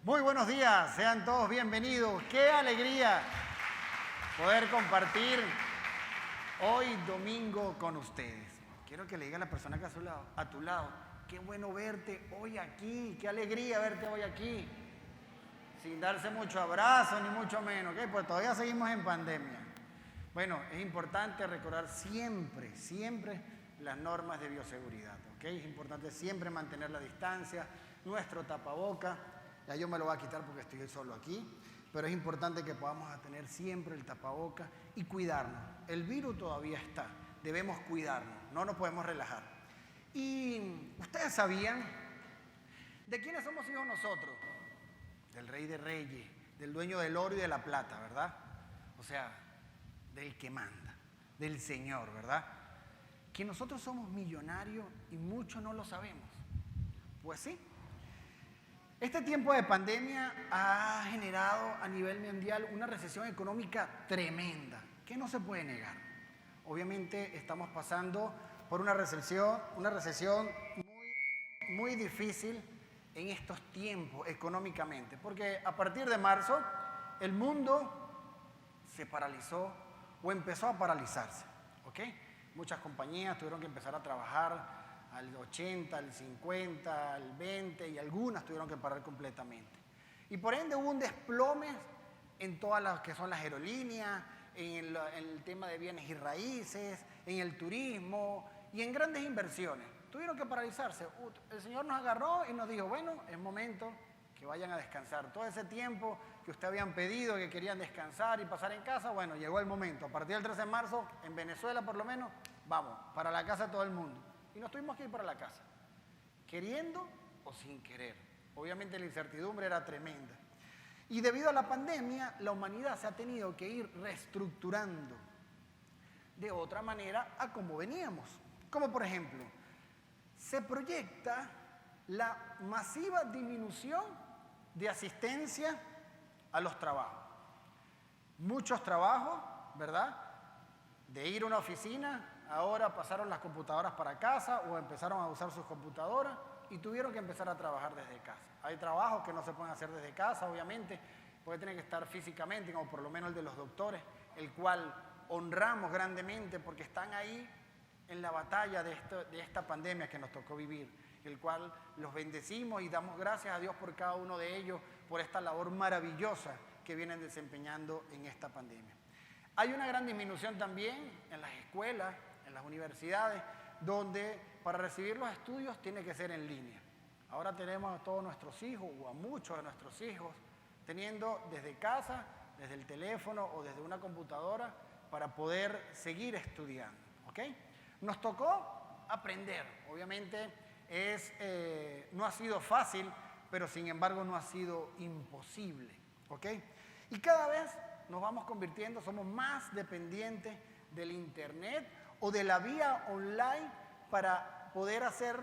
Muy buenos días, sean todos bienvenidos. Qué alegría poder compartir hoy domingo con ustedes. Quiero que le diga a la persona que a tu lado, qué bueno verte hoy aquí, qué alegría verte hoy aquí. Sin darse mucho abrazo ni mucho menos, ¿ok? Pues todavía seguimos en pandemia. Bueno, es importante recordar siempre las normas de bioseguridad, ¿ok? Es importante siempre mantener la distancia, nuestro tapaboca. Ya yo me lo voy a quitar porque estoy solo aquí, pero es importante que podamos tener siempre el tapaboca y cuidarnos. El virus todavía está, debemos cuidarnos, no nos podemos relajar. Y ustedes sabían de quiénes somos hijos nosotros, del Rey de Reyes, del dueño del oro y de la plata, ¿verdad? O sea, del que manda, del Señor, ¿verdad? Que nosotros somos millonarios y muchos no lo sabemos. Pues sí. Este tiempo de pandemia ha generado a nivel mundial una recesión económica tremenda, que no se puede negar. Obviamente estamos pasando por una recesión muy difícil en estos tiempos económicamente, porque a partir de marzo el mundo se paralizó o empezó a paralizarse, ¿ok? Muchas compañías tuvieron que empezar a trabajar al 80, al 50, al 20 y algunas tuvieron que parar completamente. Y por ende hubo un desplome en todas las que son las aerolíneas, en el tema de bienes y raíces, en el turismo y en grandes inversiones. Tuvieron que paralizarse. El Señor nos agarró y nos dijo, bueno, es momento que vayan a descansar. Todo ese tiempo que ustedes habían pedido, que querían descansar y pasar en casa, bueno, llegó el momento. A partir del 13 de marzo, en Venezuela por lo menos, vamos, para la casa de todo el mundo. Y nos tuvimos que ir para la casa, queriendo o sin querer. Obviamente la incertidumbre era tremenda. Y debido a la pandemia, la humanidad se ha tenido que ir reestructurando de otra manera a como veníamos. Como por ejemplo, se proyecta la masiva disminución de asistencia a los trabajos. Muchos trabajos, ¿verdad? De ir a una oficina, ahora pasaron las computadoras para casa o empezaron a usar sus computadoras y tuvieron que empezar a trabajar desde casa. Hay trabajos que no se pueden hacer desde casa, obviamente, puede tener que estar físicamente, como por lo menos el de los doctores, el cual honramos grandemente porque están ahí en la batalla de esta pandemia que nos tocó vivir, el cual los bendecimos y damos gracias a Dios por cada uno de ellos, por esta labor maravillosa que vienen desempeñando en esta pandemia. Hay una gran disminución también en las escuelas, en las universidades, donde para recibir los estudios tiene que ser en línea. Ahora tenemos a todos nuestros hijos, o a muchos de nuestros hijos, teniendo desde casa, desde el teléfono o desde una computadora, para poder seguir estudiando, ¿ok? Nos tocó aprender, obviamente no ha sido fácil, pero sin embargo no ha sido imposible, ¿ok? Y cada vez nos vamos convirtiendo, somos más dependientes del internet o de la vía online para poder hacer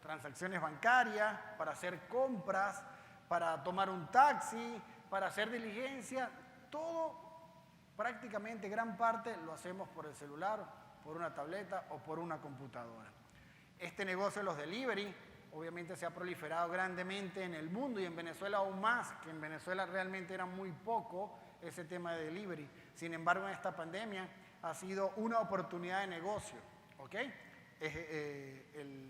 transacciones bancarias, para hacer compras, para tomar un taxi, para hacer diligencia. Todo, prácticamente gran parte, lo hacemos por el celular, por una tableta o por una computadora. Este negocio de los delivery obviamente se ha proliferado grandemente en el mundo y en Venezuela aún más, que en Venezuela realmente era muy poco ese tema de delivery. Sin embargo, en esta pandemia ha sido una oportunidad de negocio, ¿ok?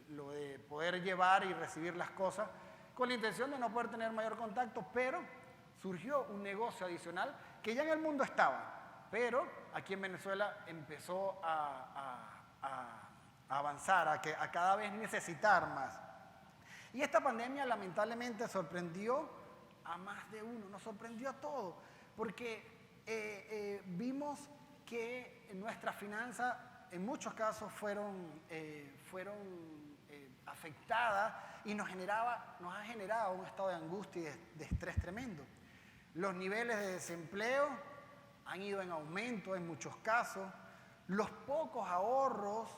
Lo de poder llevar y recibir las cosas con la intención de no poder tener mayor contacto, pero surgió un negocio adicional que ya en el mundo estaba, pero aquí en Venezuela empezó a avanzar, a cada vez necesitar más. Y esta pandemia lamentablemente sorprendió a más de uno, nos sorprendió a todos, porque vimos que nuestras finanzas en muchos casos fueron afectadas y nos ha generado un estado de angustia y de estrés tremendo. Los niveles de desempleo han ido en aumento en muchos casos, los pocos ahorros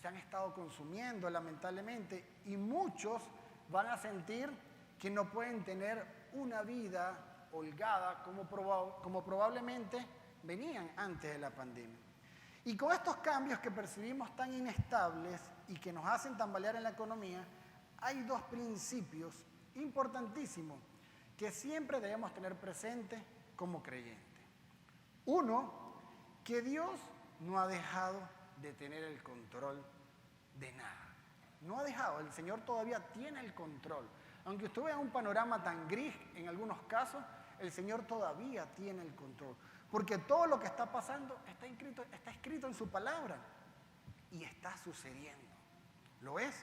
se han estado consumiendo lamentablemente y muchos van a sentir que no pueden tener una vida holgada como probablemente venían antes de la pandemia. Y con estos cambios que percibimos tan inestables y que nos hacen tambalear en la economía, hay dos principios importantísimos que siempre debemos tener presente como creyentes. Uno, que Dios no ha dejado de tener el control de nada. No ha dejado, el Señor todavía tiene el control. Aunque usted vea un panorama tan gris en algunos casos, el Señor todavía tiene el control. Porque todo lo que está pasando está escrito en su palabra y está sucediendo. ¿Lo es?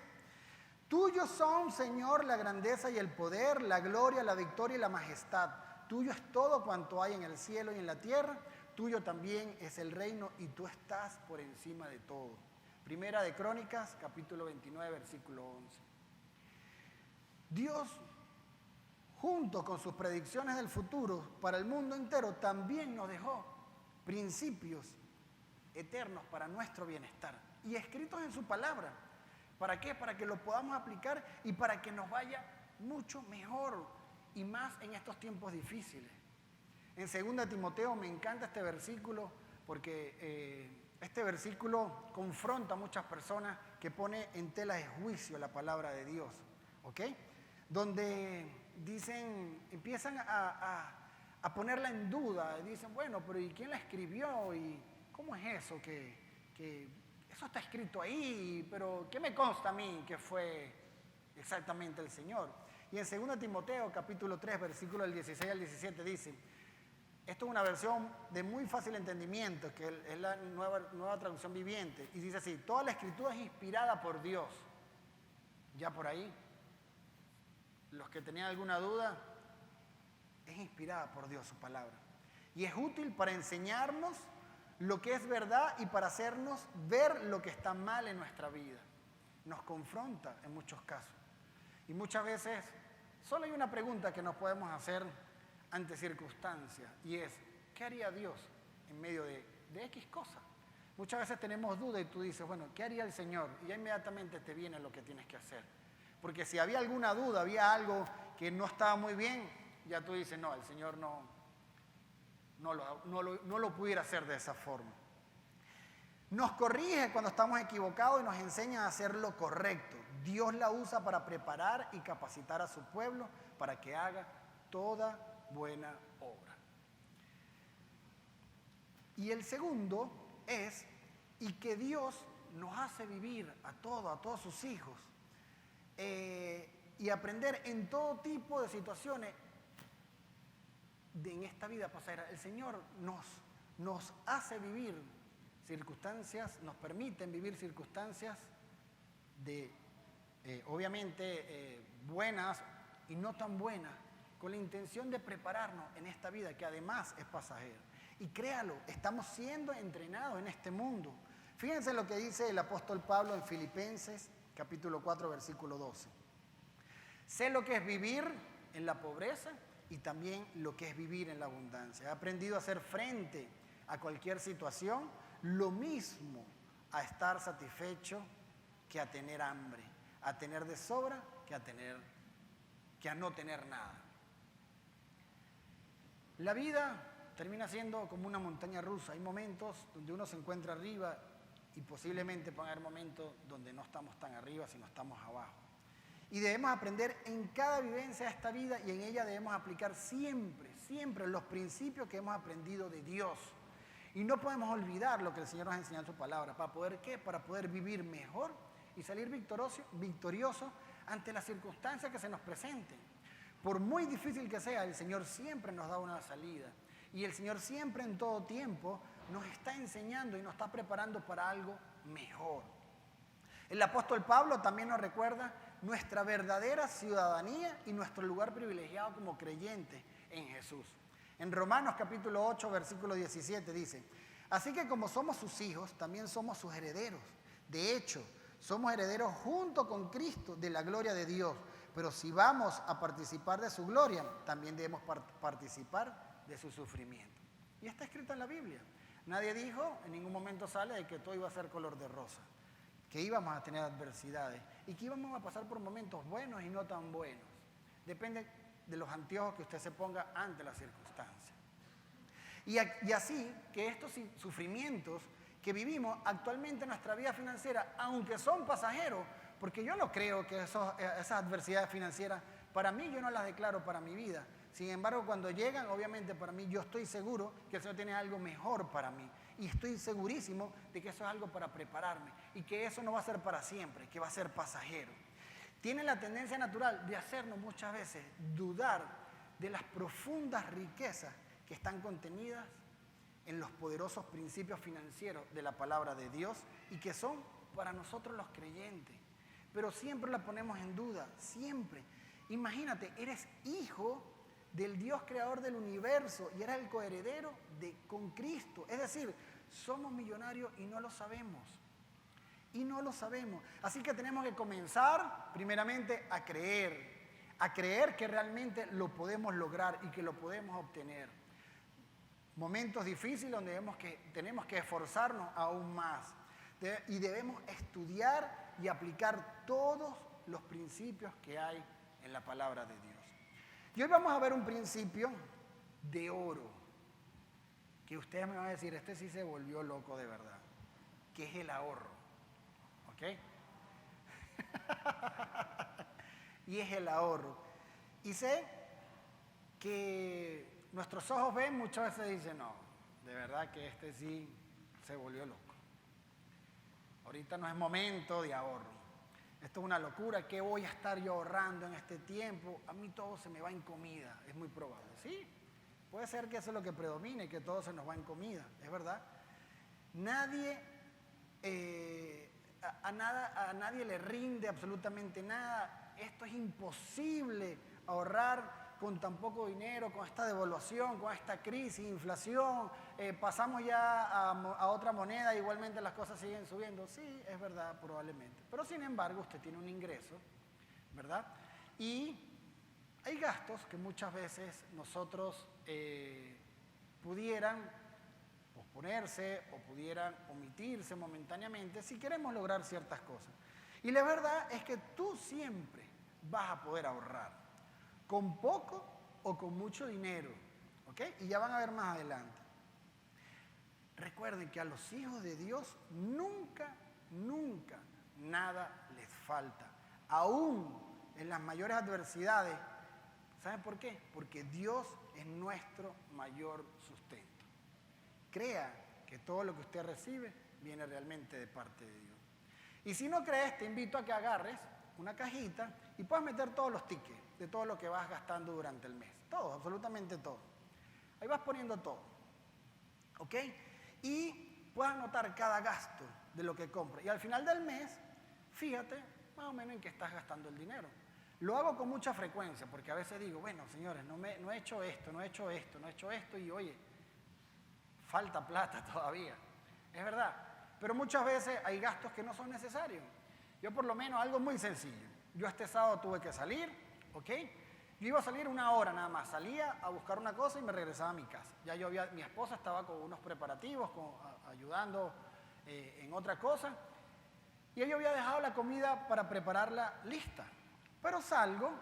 Tuyos son, Señor, la grandeza y el poder, la gloria, la victoria y la majestad. Tuyo es todo cuanto hay en el cielo y en la tierra. Tuyo también es el reino y tú estás por encima de todo. Primera de Crónicas, capítulo 29, versículo 11. Dios, junto con sus predicciones del futuro para el mundo entero, también nos dejó principios eternos para nuestro bienestar y escritos en su palabra. ¿Para qué? Para que lo podamos aplicar y para que nos vaya mucho mejor y más en estos tiempos difíciles. En 2 Timoteo me encanta este versículo porque este versículo confronta a muchas personas que pone en tela de juicio la palabra de Dios, ¿ok? Donde empiezan a ponerla en duda, y dicen, bueno, pero ¿y quién la escribió? ¿Y cómo es eso? Que eso está escrito ahí, pero ¿qué me consta a mí que fue exactamente el Señor? Y en 2 Timoteo, capítulo 3, versículo del 16 al 17, dice, esto es una versión de muy fácil entendimiento, que es la nueva traducción viviente, y dice así, toda la escritura es inspirada por Dios. Ya por ahí, los que tenían alguna duda, es inspirada por Dios su palabra. Y es útil para enseñarnos lo que es verdad y para hacernos ver lo que está mal en nuestra vida. Nos confronta en muchos casos. Y muchas veces solo hay una pregunta que nos podemos hacer ante circunstancias y es, ¿qué haría Dios en medio de X cosa? Muchas veces tenemos duda y tú dices, bueno, ¿qué haría el Señor? Y ya inmediatamente te viene lo que tienes que hacer. Porque si había alguna duda, había algo que no estaba muy bien, ya tú dices, no, el Señor no lo pudiera hacer de esa forma. Nos corrige cuando estamos equivocados y nos enseña a hacer lo correcto. Dios la usa para preparar y capacitar a su pueblo para que haga toda buena obra. Y el segundo es, y que Dios nos hace vivir a todos sus hijos y aprender en todo tipo de situaciones en esta vida pasajera. El Señor nos hace vivir circunstancias, nos permiten vivir circunstancias obviamente buenas y no tan buenas, con la intención de prepararnos en esta vida que además es pasajera. Y créalo, estamos siendo entrenados en este mundo. Fíjense lo que dice el apóstol Pablo en Filipenses, capítulo 4, versículo 12. Sé lo que es vivir en la pobreza y también lo que es vivir en la abundancia. He aprendido a hacer frente a cualquier situación, lo mismo a estar satisfecho que a tener hambre, a tener de sobra que a no tener nada. La vida termina siendo como una montaña rusa. Hay momentos donde uno se encuentra arriba y posiblemente van a haber momentos donde no estamos tan arriba, sino estamos abajo. Y debemos aprender en cada vivencia de esta vida y en ella debemos aplicar siempre los principios que hemos aprendido de Dios. Y no podemos olvidar lo que el Señor nos ha enseñado en su palabra. ¿Para poder qué? Para poder vivir mejor y salir victorioso ante las circunstancias que se nos presenten. Por muy difícil que sea, el Señor siempre nos da una salida. Y el Señor siempre en todo tiempo nos está enseñando y nos está preparando para algo mejor. El apóstol Pablo también nos recuerda nuestra verdadera ciudadanía y nuestro lugar privilegiado como creyentes en Jesús. En Romanos capítulo 8, versículo 17 dice, así que como somos sus hijos, también somos sus herederos. De hecho, somos herederos junto con Cristo de la gloria de Dios. Pero si vamos a participar de su gloria, también debemos participar de su sufrimiento. Y está escrito en la Biblia. Nadie dijo, en ningún momento sale de que todo iba a ser color de rosa, que íbamos a tener adversidades y que íbamos a pasar por momentos buenos y no tan buenos. Depende de los anteojos que usted se ponga ante las circunstancias. Y así que estos sufrimientos que vivimos actualmente en nuestra vida financiera, aunque son pasajeros, porque yo no creo que esas adversidades financieras, para mí yo no las declaro para mi vida, Sin embargo, cuando llegan, obviamente para mí, yo estoy seguro que el Señor tiene algo mejor para mí. Y estoy segurísimo de que eso es algo para prepararme y que eso no va a ser para siempre, que va a ser pasajero. Tiene la tendencia natural de hacernos muchas veces dudar de las profundas riquezas que están contenidas en los poderosos principios financieros de la palabra de Dios y que son para nosotros los creyentes. Pero siempre la ponemos en duda, siempre. Imagínate, eres hijo del Dios creador del universo y eres el coheredero con Cristo. Es decir, somos millonarios y no lo sabemos. Y no lo sabemos. Así que tenemos que comenzar primeramente a creer que realmente lo podemos lograr y que lo podemos obtener. Momentos difíciles donde tenemos que esforzarnos aún más. Y debemos estudiar y aplicar todos los principios que hay en la palabra de Dios. Y hoy vamos a ver un principio de oro, que ustedes me van a decir, este sí se volvió loco de verdad, que es el ahorro. ¿Ok? Y es el ahorro. Y sé que nuestros ojos ven, muchas veces dicen, no, de verdad que este sí se volvió loco. Ahorita no es momento de ahorro. Esto es una locura. ¿Qué voy a estar yo ahorrando en este tiempo? A mí todo se me va en comida. Es muy probable. Sí, puede ser que eso es lo que predomine, que todo se nos va en comida. Es verdad. A nadie le rinde absolutamente nada. Esto es imposible ahorrar con tan poco dinero, con esta devaluación, con esta crisis, inflación, pasamos ya a otra moneda, igualmente las cosas siguen subiendo. Sí, es verdad, probablemente. Pero sin embargo, usted tiene un ingreso, ¿verdad? Y hay gastos que muchas veces nosotros pudieran posponerse o pudieran omitirse momentáneamente si queremos lograr ciertas cosas. Y la verdad es que tú siempre vas a poder ahorrar. Con poco o con mucho dinero, ¿ok? Y ya van a ver más adelante. Recuerden que a los hijos de Dios nunca nada les falta. Aún en las mayores adversidades. ¿Saben por qué? Porque Dios es nuestro mayor sustento. Crea que todo lo que usted recibe viene realmente de parte de Dios. Y si no crees, te invito a que agarres una cajita y puedas meter todos los tickets de todo lo que vas gastando durante el mes. Todo, absolutamente todo. Ahí vas poniendo todo. ¿Ok? Y puedas anotar cada gasto de lo que compras. Y al final del mes, fíjate más o menos en qué estás gastando el dinero. Lo hago con mucha frecuencia porque a veces digo, bueno, señores, no he hecho esto y oye, falta plata todavía. Es verdad. Pero muchas veces hay gastos que no son necesarios. Yo por lo menos algo muy sencillo. Yo este sábado tuve que salir, ¿ok? Yo iba a salir 1 hora nada más. Salía a buscar una cosa y me regresaba a mi casa. Ya mi esposa estaba con unos preparativos, ayudando en otra cosa. Y yo había dejado la comida para prepararla lista. Pero salgo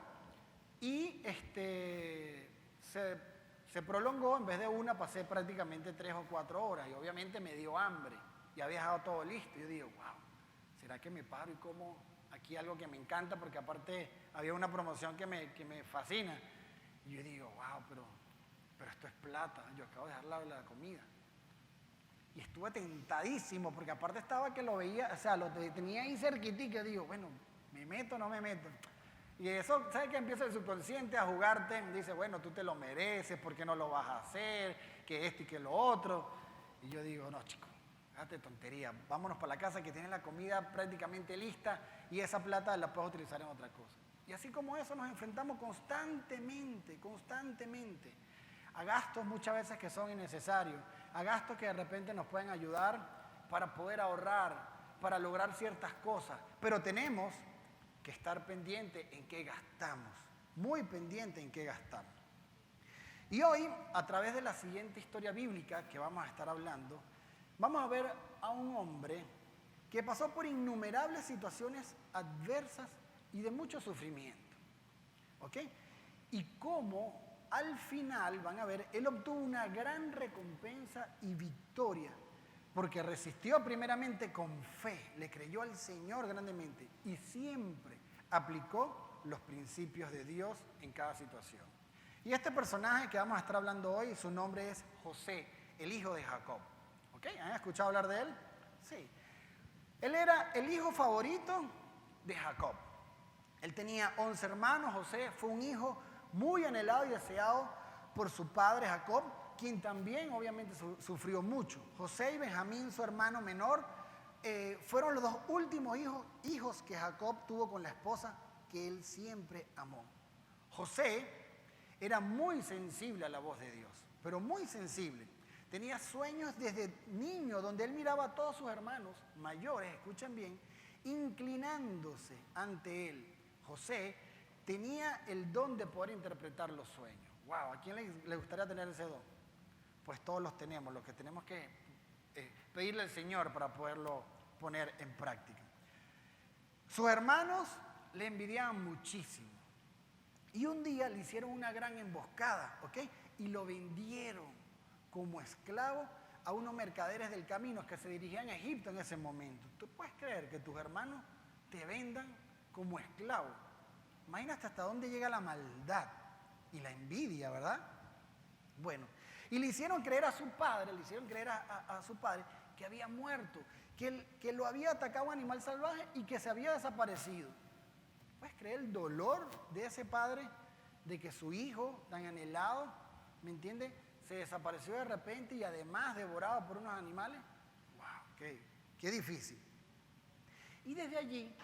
y se prolongó. En vez de una, pasé prácticamente 3 o 4 horas. Y obviamente me dio hambre. Y había dejado todo listo. Y yo digo, wow. ¿Será que me paro y como aquí algo que me encanta? Porque aparte había una promoción que me fascina. Y yo digo, wow, pero esto es plata. Yo acabo de dejar la comida. Y estuve tentadísimo, porque aparte estaba que lo veía, o sea, lo tenía ahí cerquitica. Digo, bueno, ¿me meto o no me meto? Y eso, ¿sabes qué? Empieza el subconsciente a jugarte. Dice, bueno, tú te lo mereces, ¿por qué no lo vas a hacer? Que esto y que lo otro. Y yo digo, no, chicos. De tontería, vámonos para la casa que tiene la comida prácticamente lista y esa plata la puedes utilizar en otra cosa. Y así como eso nos enfrentamos constantemente a gastos muchas veces que son innecesarios, a gastos que de repente nos pueden ayudar para poder ahorrar, para lograr ciertas cosas, pero tenemos que estar pendientes en qué gastamos, muy pendientes en qué gastamos. Y hoy, a través de la siguiente historia bíblica que vamos a estar hablando, vamos a ver a un hombre que pasó por innumerables situaciones adversas y de mucho sufrimiento. ¿Ok? Y cómo al final, van a ver, él obtuvo una gran recompensa y victoria, porque resistió primeramente con fe, le creyó al Señor grandemente y siempre aplicó los principios de Dios en cada situación. Y Y este personaje que vamos a estar hablando hoy, su nombre es José, el hijo de Jacob. ¿Ok? ¿Han escuchado hablar de él? Sí. Él era el hijo favorito de Jacob. Él tenía 11 hermanos. José fue un hijo muy anhelado y deseado por su padre Jacob, quien también obviamente sufrió mucho. José y Benjamín, su hermano menor, fueron los dos últimos hijos que Jacob tuvo con la esposa que él siempre amó. José era muy sensible a la voz de Dios, pero muy sensible. Tenía sueños desde niño donde él miraba a todos sus hermanos mayores, escuchen bien, inclinándose ante él. José tenía el don de poder interpretar los sueños. Wow, ¿a quién le gustaría tener ese don? Pues todos los tenemos, lo que tenemos que pedirle al Señor para poderlo poner en práctica. Sus hermanos le envidiaban muchísimo. Y un día le hicieron una gran emboscada, ¿ok? Y lo vendieron como esclavo a unos mercaderes del camino que se dirigían a Egipto en ese momento. ¿Tú puedes creer que tus hermanos te vendan como esclavo? Imagínate hasta dónde llega la maldad y la envidia, ¿verdad? Bueno, y le hicieron creer a su padre, que había muerto, que lo había atacado un animal salvaje y que se había desaparecido. ¿Puedes creer el dolor de ese padre de que su hijo tan anhelado, ¿me entiendes?, se desapareció de repente y además devorado por unos animales? ¡Wow! ¡Qué difícil! Y desde allí,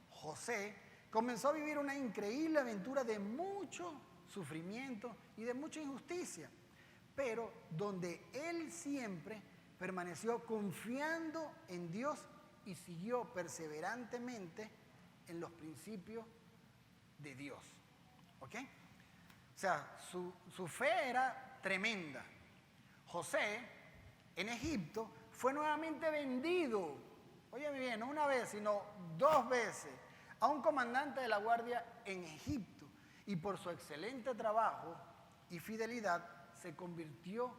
José comenzó a vivir una increíble aventura de mucho sufrimiento y de mucha injusticia, pero donde él siempre permaneció confiando en Dios y siguió perseverantemente en los principios de Dios. ¿Ok? O sea, su fe era tremenda. José, en Egipto, fue nuevamente vendido, óyeme bien, no una vez, sino 2 veces, a un comandante de la guardia en Egipto. Y por su excelente trabajo y fidelidad, se convirtió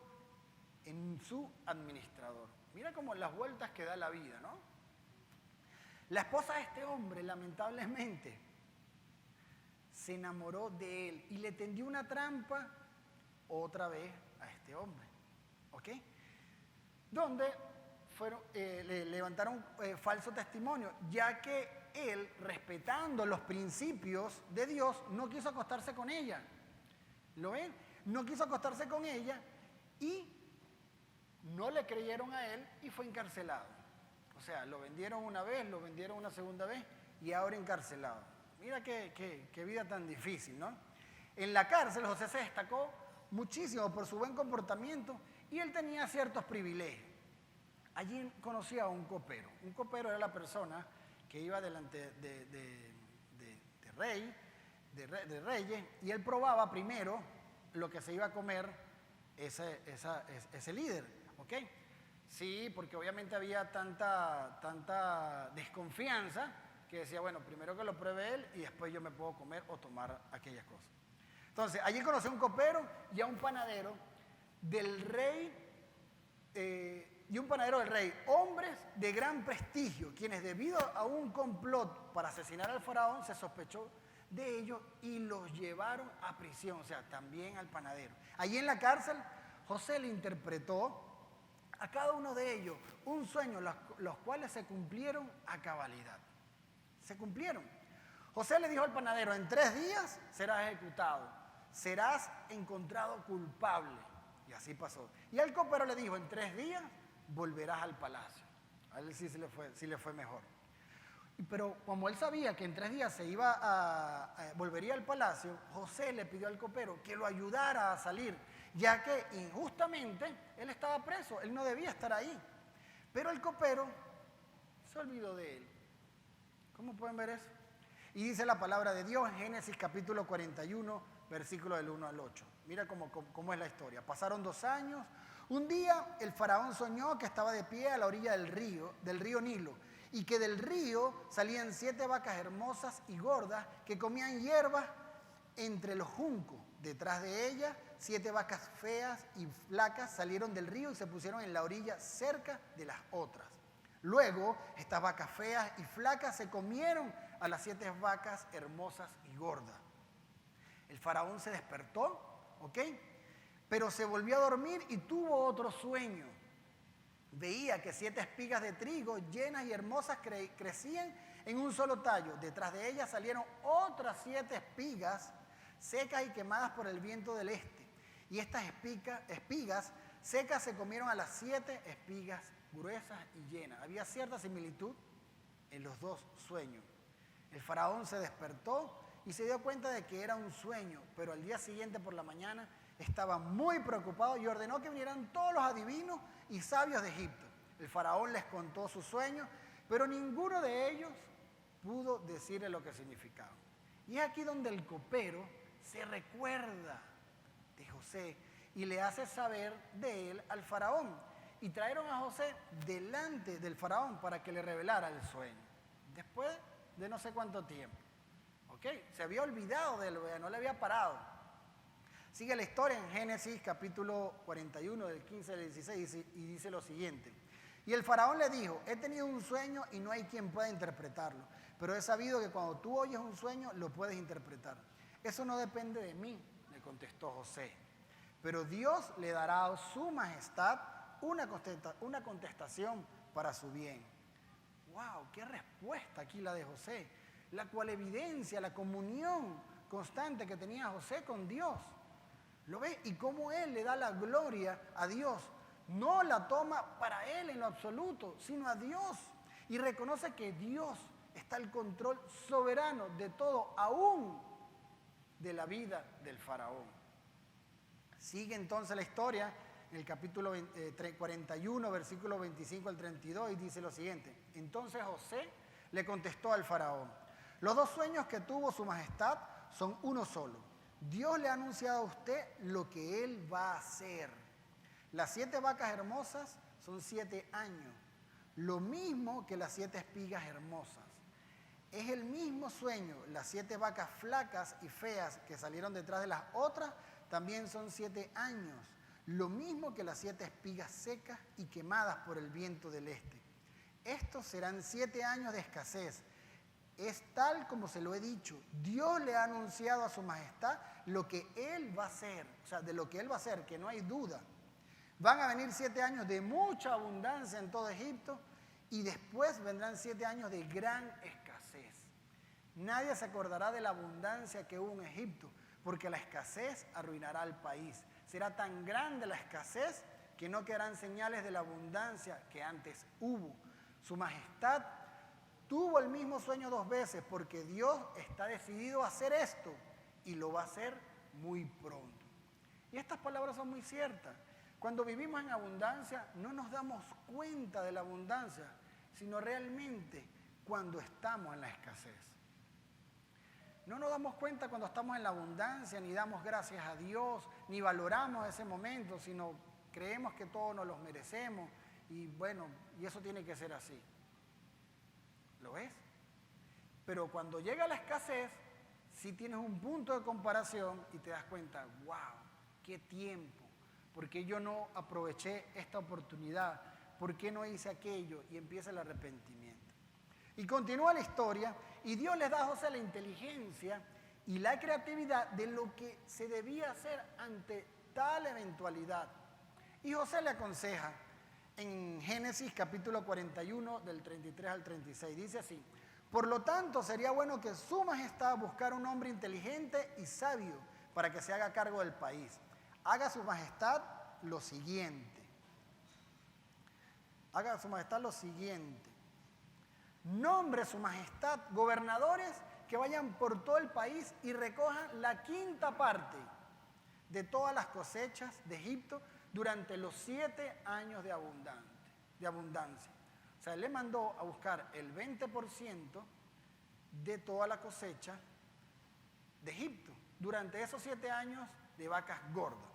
en su administrador. Mira cómo las vueltas que da la vida, ¿no? La esposa de este hombre, lamentablemente, se enamoró de él y le tendió una trampa otra vez a este hombre, ¿ok? Donde le levantaron falso testimonio, ya que él, respetando los principios de Dios, no quiso acostarse con ella. ¿Lo ven? No quiso acostarse con ella y no le creyeron a él y fue encarcelado. O sea, lo vendieron una vez, lo vendieron una segunda vez y ahora encarcelado. Mira qué vida tan difícil, ¿no? En la cárcel José se destacó muchísimo por su buen comportamiento y él tenía ciertos privilegios. Allí conocía a un copero. Un copero era la persona que iba delante de reyes y él probaba primero lo que se iba a comer ese líder, ¿ok? Sí, porque obviamente había tanta desconfianza que decía, bueno, primero que lo pruebe él y después yo me puedo comer o tomar aquellas cosas. Entonces, allí conoció a un copero y a un panadero del rey, hombres de gran prestigio, quienes debido a un complot para asesinar al faraón se sospechó de ellos y los llevaron a prisión, o sea, también al panadero. Allí en la cárcel, José le interpretó a cada uno de ellos un sueño, los cuales se cumplieron a cabalidad. Se cumplieron. José le dijo al panadero, en 3 días serás ejecutado, serás encontrado culpable. Y así pasó. Y al copero le dijo, en 3 días volverás al palacio. A él sí le fue mejor. Pero como él sabía que en 3 días volvería al palacio, José le pidió al copero que lo ayudara a salir, ya que injustamente él estaba preso, él no debía estar ahí. Pero el copero se olvidó de él. ¿Cómo pueden ver eso? Y dice la palabra de Dios en Génesis capítulo 41, versículo del 1 al 8. Mira cómo es la historia. Pasaron 2 años. Un día el faraón soñó que estaba de pie a la orilla del río Nilo, y que del río salían 7 vacas hermosas y gordas que comían hierbas entre los juncos. Detrás de ellas, 7 vacas feas y flacas salieron del río y se pusieron en la orilla cerca de las otras. Luego, estas vacas feas y flacas se comieron a las 7 vacas hermosas y gordas. El faraón se despertó, ¿ok? Pero se volvió a dormir y tuvo otro sueño. Veía que 7 espigas de trigo llenas y hermosas crecían en un solo tallo. Detrás de ellas salieron otras 7 espigas secas y quemadas por el viento del este. Y estas espigas secas se comieron a las 7 espigas gruesas y llenas. Había cierta similitud en los dos sueños. El faraón se despertó y se dio cuenta de que era un sueño, pero al día siguiente por la mañana estaba muy preocupado y ordenó que vinieran todos los adivinos y sabios de Egipto. El faraón les contó su sueño, pero ninguno de ellos pudo decirle lo que significaba. Y es aquí donde el copero se recuerda de José y le hace saber de él al faraón. Y trajeron a José delante del faraón para que le revelara el sueño. Después de no sé cuánto tiempo. ¿Ok? Se había olvidado de él, no le había parado. Sigue la historia en Génesis capítulo 41 del 15 al 16 y dice lo siguiente. Y el faraón le dijo, he tenido un sueño y no hay quien pueda interpretarlo, pero he sabido que cuando tú oyes un sueño lo puedes interpretar. Eso no depende de mí, le contestó José, pero Dios le dará a su majestad una contestación para su bien. ¡Wow! ¡Qué respuesta aquí la de José! La cual evidencia la comunión constante que tenía José con Dios. ¿Lo ves? Y cómo él le da la gloria a Dios. No la toma para él en lo absoluto, sino a Dios. Y reconoce que Dios está al control soberano de todo, aún de la vida del faraón. Sigue entonces la historia en el capítulo 41, versículo 25 al 32, y dice lo siguiente. Entonces José le contestó al faraón, los 2 sueños que tuvo su majestad son uno solo. Dios le ha anunciado a usted lo que él va a hacer. Las 7 vacas hermosas son 7 años, lo mismo que las 7 espigas hermosas. Es el mismo sueño, las 7 vacas flacas y feas que salieron detrás de las otras también son 7 años, lo mismo que las 7 espigas secas y quemadas por el viento del este. Estos serán 7 años de escasez. Es tal como se lo he dicho. Dios le ha anunciado a su majestad lo que él va a hacer. O sea, de lo que él va a hacer, que no hay duda. Van a venir 7 años de mucha abundancia en todo Egipto y después vendrán 7 años de gran escasez. Nadie se acordará de la abundancia que hubo en Egipto, porque la escasez arruinará al país. Será tan grande la escasez que no quedarán señales de la abundancia que antes hubo. Su majestad tuvo el mismo sueño 2 veces porque Dios está decidido a hacer esto y lo va a hacer muy pronto. Y estas palabras son muy ciertas. Cuando vivimos en abundancia no nos damos cuenta de la abundancia, sino realmente cuando estamos en la escasez. No nos damos cuenta cuando estamos en la abundancia, ni damos gracias a Dios, ni valoramos ese momento, sino creemos que todos nos los merecemos y bueno, y eso tiene que ser así. ¿Lo ves? Pero cuando llega la escasez, sí tienes un punto de comparación y te das cuenta, wow, qué tiempo, ¿por qué yo no aproveché esta oportunidad? ¿Por qué no hice aquello? Y empieza el arrepentimiento. Y continúa la historia y Dios les da a José la inteligencia y la creatividad de lo que se debía hacer ante tal eventualidad. Y José le aconseja en Génesis capítulo 41 del 33 al 36. Dice así, por lo tanto sería bueno que su majestad buscara un hombre inteligente y sabio para que se haga cargo del país. Haga su majestad lo siguiente. Haga su majestad lo siguiente. Nombre su majestad gobernadores que vayan por todo el país y recojan la 5ª parte de todas las cosechas de Egipto durante los 7 años de abundancia. O sea, él le mandó a buscar el 20% de toda la cosecha de Egipto durante esos 7 años de vacas gordas.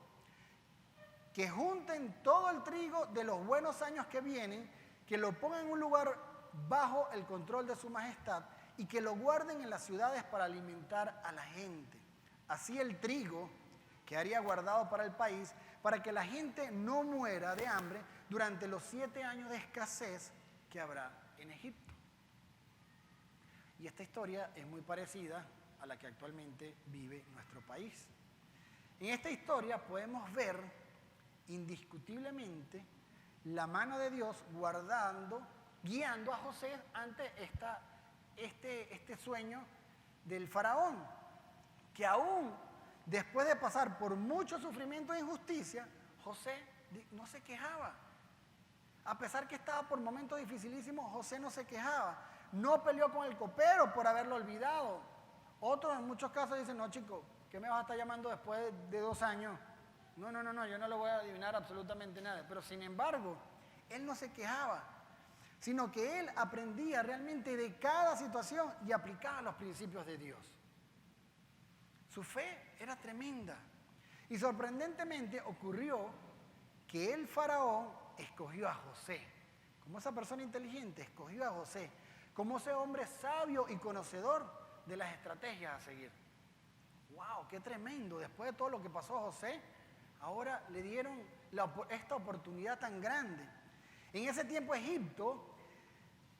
Que junten todo el trigo de los buenos años que vienen, que lo pongan en un lugar bajo el control de su majestad y que lo guarden en las ciudades para alimentar a la gente. Así el trigo quedaría guardado para el país, para que la gente no muera de hambre durante los 7 años de escasez que habrá en Egipto. Y esta historia es muy parecida a la que actualmente vive nuestro país. En esta historia podemos ver indiscutiblemente la mano de Dios guiando a José ante este sueño del faraón, que aún después de pasar por mucho sufrimiento e injusticia, José no se quejaba. A pesar que estaba por momentos dificilísimos, José no se quejaba. No peleó con el copero por haberlo olvidado. Otros en muchos casos dicen, no chico, ¿qué me vas a estar llamando después de 2 años? No, yo no le voy a adivinar absolutamente nada. Pero sin embargo, él no se quejaba, sino que él aprendía realmente de cada situación y aplicaba los principios de Dios. Su fe era tremenda. Y sorprendentemente ocurrió que el faraón escogió a José. Como esa persona inteligente escogió a José. Como ese hombre sabio y conocedor de las estrategias a seguir. ¡Wow! ¡Qué tremendo! Después de todo lo que pasó a José, ahora le dieron esta oportunidad tan grande. En ese tiempo Egipto,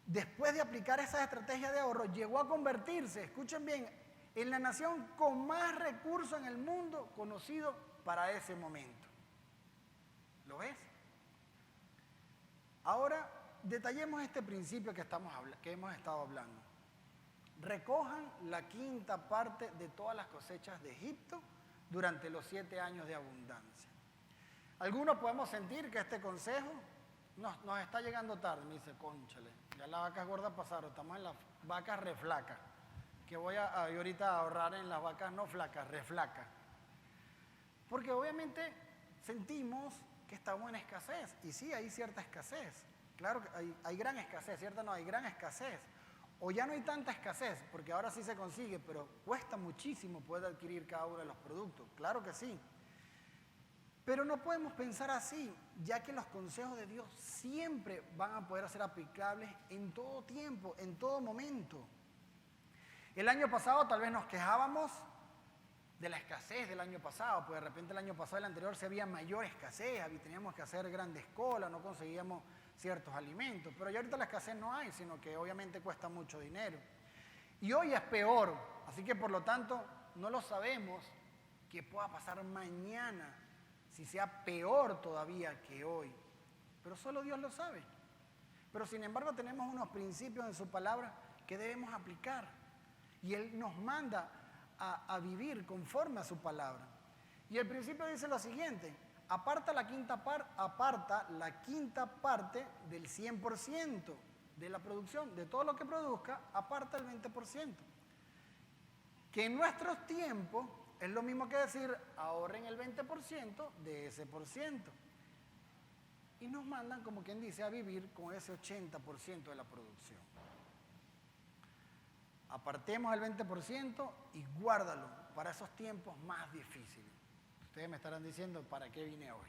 después de aplicar esas estrategias de ahorro, llegó a convertirse, escuchen bien, en la nación con más recursos en el mundo conocido para ese momento. ¿Lo ves? Ahora, detallemos este principio que hemos estado hablando. Recojan la 5ª parte de todas las cosechas de Egipto durante los 7 años de abundancia. Algunos podemos sentir que este consejo nos está llegando tarde. Me dice, cónchale, ya las vacas gordas pasaron, estamos en las vacas reflacas. Que voy a ahorita ahorrar en las vacas no flacas, reflacas. Porque obviamente sentimos que estamos en escasez. Y sí, hay cierta escasez. Claro que hay gran escasez, ¿cierto? No, hay gran escasez. O ya no hay tanta escasez, porque ahora sí se consigue, pero cuesta muchísimo poder adquirir cada uno de los productos. Claro que sí. Pero no podemos pensar así, ya que los consejos de Dios siempre van a poder ser aplicables en todo tiempo, en todo momento. El año pasado tal vez nos quejábamos de la escasez del año pasado, pues de repente el año pasado, el anterior, se había mayor escasez, teníamos que hacer grandes colas, no conseguíamos ciertos alimentos, pero ya ahorita la escasez no hay, sino que obviamente cuesta mucho dinero. Y hoy es peor, así que por lo tanto no lo sabemos qué pueda pasar mañana, si sea peor todavía que hoy, pero solo Dios lo sabe. Pero sin embargo tenemos unos principios en su palabra que debemos aplicar. Y Él nos manda a vivir conforme a su palabra. Y el principio dice lo siguiente: aparta la quinta parte del 100% de la producción, de todo lo que produzca, aparta el 20%. Que en nuestros tiempos es lo mismo que decir, ahorren el 20% de ese por ciento. Y nos mandan, como quien dice, a vivir con ese 80% de la producción. Apartemos el 20% y guárdalo para esos tiempos más difíciles. Ustedes me estarán diciendo, ¿para qué vine hoy?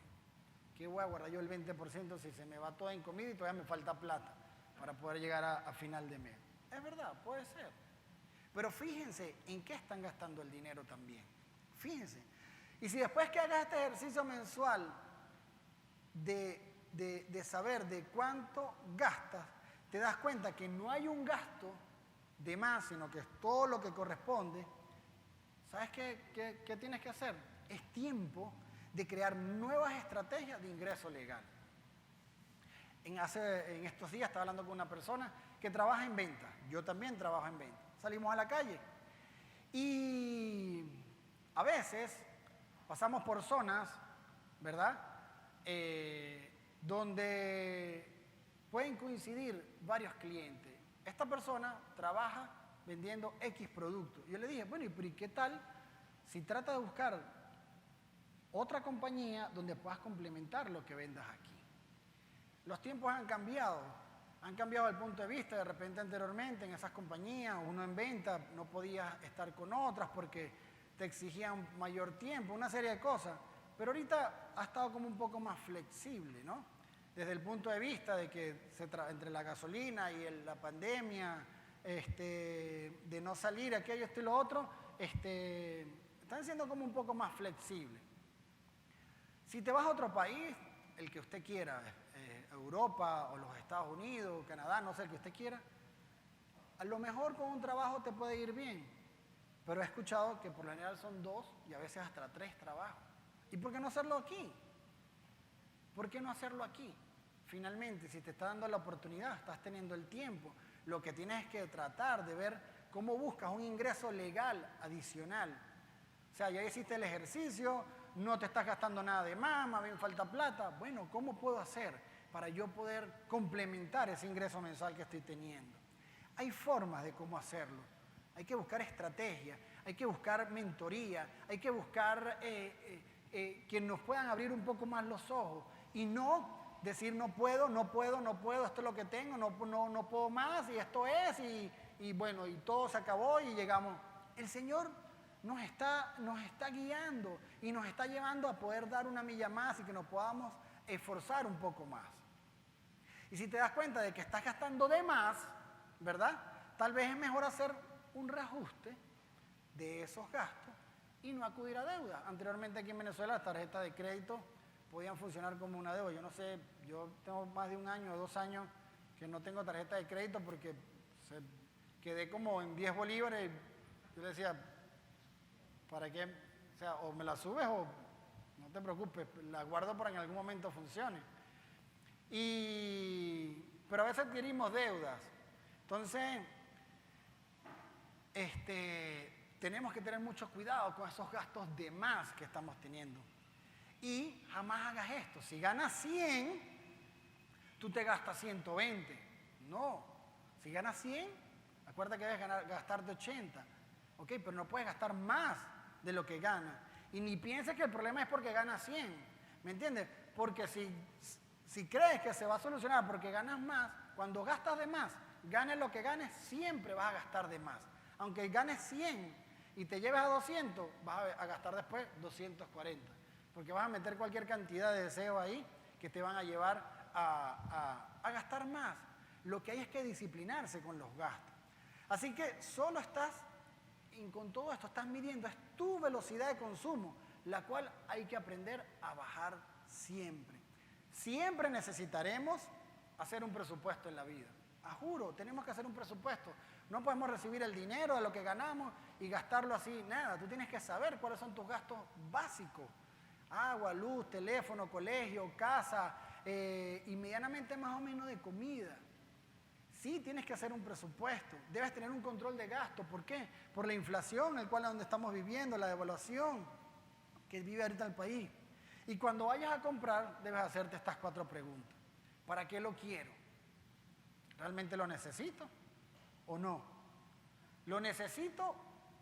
¿Qué voy a guardar yo el 20% si se me va todo en comida y todavía me falta plata para poder llegar a final de mes? Es verdad, puede ser. Pero fíjense en qué están gastando el dinero también. Fíjense. Y si después que hagas este ejercicio mensual de saber de cuánto gastas, te das cuenta que no hay un gasto de más, sino que es todo lo que corresponde, ¿sabes qué tienes que hacer? Es tiempo de crear nuevas estrategias de ingreso legal. En estos días estaba hablando con una persona que trabaja en venta. Yo también trabajo en venta. Salimos a la calle y a veces pasamos por zonas, ¿verdad? Donde pueden coincidir varios clientes. Esta persona trabaja vendiendo X productos. Yo le dije, bueno, ¿y qué tal si trata de buscar otra compañía donde puedas complementar lo que vendas aquí? Los tiempos han cambiado el punto de vista. De repente anteriormente en esas compañías, uno en venta no podía estar con otras porque te exigían mayor tiempo, una serie de cosas. Pero ahorita ha estado como un poco más flexible, ¿no? Desde el punto de vista de que entre la gasolina y la pandemia, de no salir, aquello, esto y lo otro, están siendo como un poco más flexibles. Si te vas a otro país, el que usted quiera, Europa o los Estados Unidos, Canadá, no sé, el que usted quiera, a lo mejor con un trabajo te puede ir bien, Pero he escuchado que por lo general son 2 y a veces hasta 3 trabajos. ¿Y por qué no hacerlo aquí? ¿Por qué no hacerlo aquí? Finalmente, si te está dando la oportunidad, estás teniendo el tiempo, lo que tienes es que tratar de ver cómo buscas un ingreso legal adicional. O sea, ya hiciste el ejercicio, no te estás gastando nada de más bien falta plata. Bueno, ¿cómo puedo hacer para yo poder complementar ese ingreso mensual que estoy teniendo? Hay formas de cómo hacerlo. Hay que buscar estrategia, hay que buscar mentoría, hay que buscar que nos puedan abrir un poco más los ojos y no decir no puedo, esto es lo que tengo, no puedo más y esto es y bueno, y todo se acabó y llegamos. El Señor nos está guiando y nos está llevando a poder dar una milla más y que nos podamos esforzar un poco más. Y si te das cuenta de que estás gastando de más, ¿verdad? Tal vez es mejor hacer un reajuste de esos gastos y no acudir a deuda. Anteriormente aquí en Venezuela las tarjetas de crédito podían funcionar como una deuda. Yo no sé, yo tengo más de 1 año o 2 años que no tengo tarjeta de crédito porque quedé como en 10 bolívares. Yo le decía, ¿para qué? O sea, o me la subes o no te preocupes, la guardo para que en algún momento funcione. Pero a veces adquirimos deudas. Entonces, tenemos que tener mucho cuidado con esos gastos de más que estamos teniendo. Y jamás hagas esto. Si ganas 100, tú te gastas 120. No. Si ganas 100, acuérdate que debes gastarte 80. ¿Ok? Pero no puedes gastar más de lo que ganas. Y ni pienses que el problema es porque ganas 100. ¿Me entiendes? Porque si crees que se va a solucionar porque ganas más, cuando gastas de más, ganes lo que ganes, siempre vas a gastar de más. Aunque ganes 100 y te lleves a 200, vas a gastar después 240. Porque vas a meter cualquier cantidad de deseos ahí que te van a llevar a gastar más. Lo que hay es que disciplinarse con los gastos. Así que con todo esto estás midiendo, es tu velocidad de consumo, la cual hay que aprender a bajar siempre. Siempre necesitaremos hacer un presupuesto en la vida. Juro, tenemos que hacer un presupuesto. No podemos recibir el dinero de lo que ganamos y gastarlo así, nada. Tú tienes que saber cuáles son tus gastos básicos. Agua, luz, teléfono, colegio, casa, y medianamente más o menos de comida. Sí, tienes que hacer un presupuesto. Debes tener un control de gasto. ¿Por qué? Por la inflación, el cual es donde estamos viviendo, la devaluación que vive ahorita el país. Y cuando vayas a comprar, debes hacerte estas 4 preguntas. ¿Para qué lo quiero? ¿Realmente lo necesito o no? ¿Lo necesito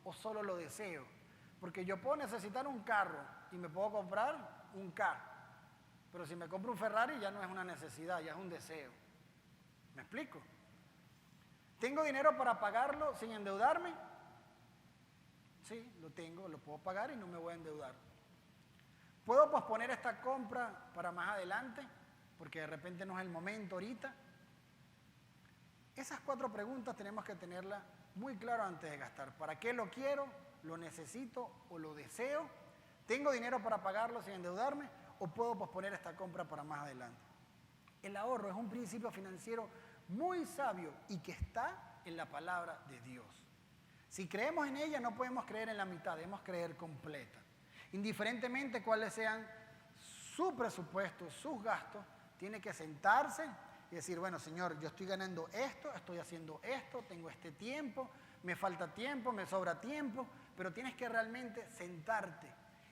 o solo lo deseo? Porque yo puedo necesitar un carro y me puedo comprar un carro. Pero si me compro un Ferrari ya no es una necesidad, ya es un deseo. ¿Me explico? ¿Tengo dinero para pagarlo sin endeudarme? Sí, lo tengo, lo puedo pagar y no me voy a endeudar. ¿Puedo posponer esta compra para más adelante? Porque de repente no es el momento ahorita. Esas 4 preguntas tenemos que tenerlas muy claras antes de gastar. ¿Para qué lo quiero? ¿Lo necesito o lo deseo? ¿Tengo dinero para pagarlo sin endeudarme? ¿O puedo posponer esta compra para más adelante? El ahorro es un principio financiero muy sabio y que está en la palabra de Dios. Si creemos en ella, no podemos creer en la mitad, debemos creer completa. Indiferentemente cuáles sean su presupuesto, sus gastos, tiene que sentarse y decir, bueno, Señor, yo estoy ganando esto, estoy haciendo esto, tengo este tiempo, me falta tiempo, me sobra tiempo, pero tienes que realmente sentarte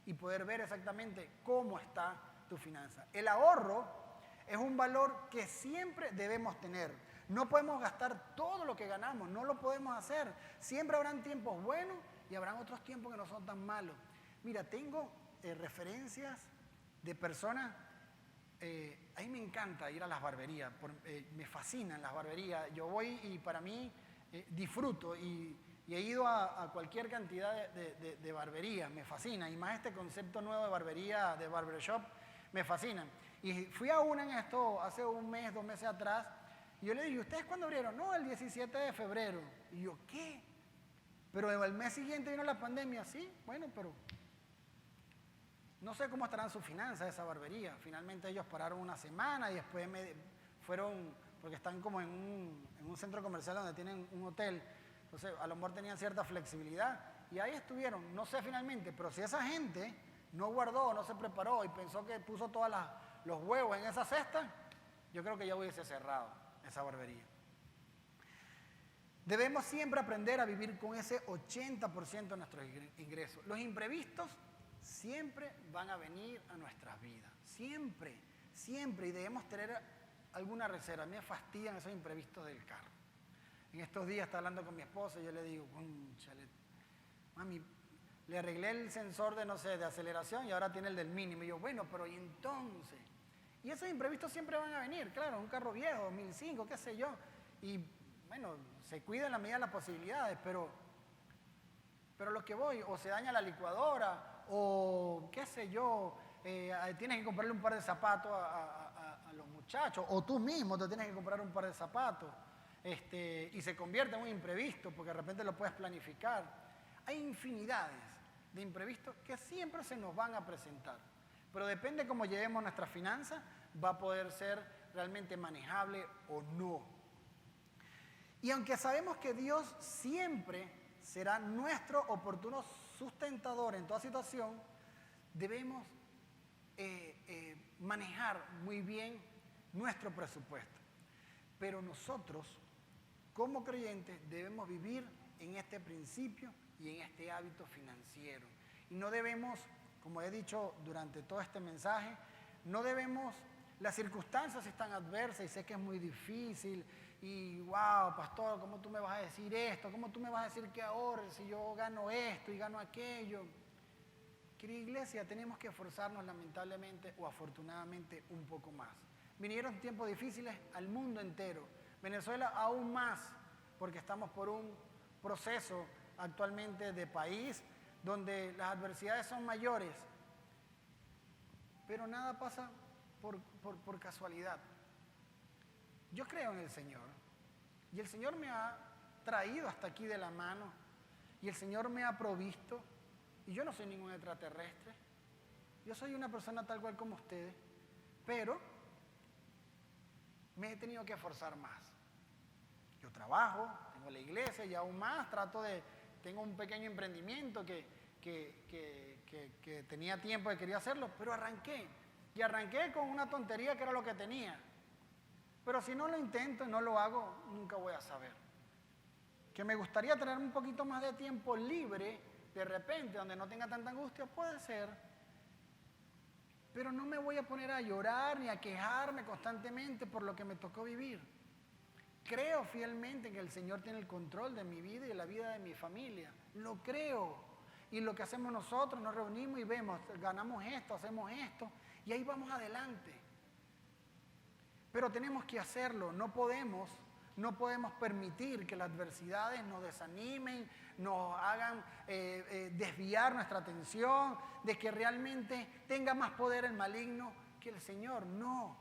y poder ver exactamente cómo está tu finanza. El ahorro es un valor que siempre debemos tener. No podemos gastar todo lo que ganamos, no lo podemos hacer. Siempre habrán tiempos buenos y habrán otros tiempos que no son tan malos. Mira, tengo referencias de personas, a mí me encanta ir a las barberías, me fascinan las barberías. Yo voy y para mí disfruto y he ido a cualquier cantidad de barberías, me fascina. Y más este concepto nuevo de barbería, de barbershop, me fascina. Y fui a una en esto hace 1 mes, 2 meses atrás, y yo le dije, ¿ustedes cuándo abrieron? No, el 17 de febrero. Y yo, ¿qué? Pero el mes siguiente vino la pandemia, sí, bueno, pero no sé cómo estarán sus finanzas esa barbería. Finalmente ellos pararon 1 semana y después fueron, porque están como en un centro comercial donde tienen un hotel, entonces a lo mejor tenían cierta flexibilidad y ahí estuvieron. No sé finalmente, pero si esa gente no guardó, no se preparó y pensó que puso todos los huevos en esa cesta, yo creo que ya hubiese cerrado esa barbería. Debemos siempre aprender a vivir con ese 80% de nuestros ingresos. Los imprevistos siempre van a venir a nuestras vidas. Siempre, siempre. Y debemos tener alguna reserva. A mí me fastidian esos imprevistos del carro. En estos días estaba hablando con mi esposa y yo le digo, cónchale, mami, le arreglé el sensor de, no sé, de aceleración y ahora tiene el del mínimo. Y yo, bueno, pero ¿y entonces? Y esos imprevistos siempre van a venir. Claro, un carro viejo, 2005, qué sé yo. Y bueno, se cuida en la medida de las posibilidades, pero lo que voy, o se daña la licuadora, o qué sé yo, tienes que comprarle un par de zapatos a los muchachos, o tú mismo te tienes que comprar un par de zapatos, y se convierte en un imprevisto, porque de repente lo puedes planificar. Hay infinidades de imprevistos que siempre se nos van a presentar, pero depende cómo llevemos nuestras finanzas, va a poder ser realmente manejable o no. Y aunque sabemos que Dios siempre será nuestro oportuno sustentador en toda situación, debemos manejar muy bien nuestro presupuesto. Pero nosotros, como creyentes, debemos vivir en este principio y en este hábito financiero. Y no debemos, como he dicho durante todo este mensaje, no debemos, las circunstancias están adversas y sé que es muy difícil. Y wow, pastor, ¿cómo tú me vas a decir esto? ¿Cómo tú me vas a decir que ahorre si yo gano esto y gano aquello? Querida iglesia, tenemos que esforzarnos lamentablemente o afortunadamente un poco más. Vinieron tiempos difíciles al mundo entero. Venezuela aún más, porque estamos por un proceso actualmente de país donde las adversidades son mayores. Pero nada pasa por casualidad. Yo creo en el Señor y el Señor me ha traído hasta aquí de la mano y el Señor me ha provisto y yo no soy ningún extraterrestre, yo soy una persona tal cual como ustedes, pero me he tenido que esforzar más. Yo trabajo, tengo la iglesia y aún más tengo un pequeño emprendimiento que tenía tiempo que quería hacerlo, pero arranqué con una tontería que era lo que tenía. Pero si no lo intento y no lo hago, nunca voy a saber. Que me gustaría tener un poquito más de tiempo libre, de repente, donde no tenga tanta angustia, puede ser. Pero no me voy a poner a llorar ni a quejarme constantemente por lo que me tocó vivir. Creo fielmente que el Señor tiene el control de mi vida y de la vida de mi familia. Lo creo. Y lo que hacemos nosotros, nos reunimos y vemos, ganamos esto, hacemos esto, y ahí vamos adelante. Pero tenemos que hacerlo, no podemos permitir que las adversidades nos desanimen, nos hagan desviar nuestra atención, de que realmente tenga más poder el maligno que el Señor. No,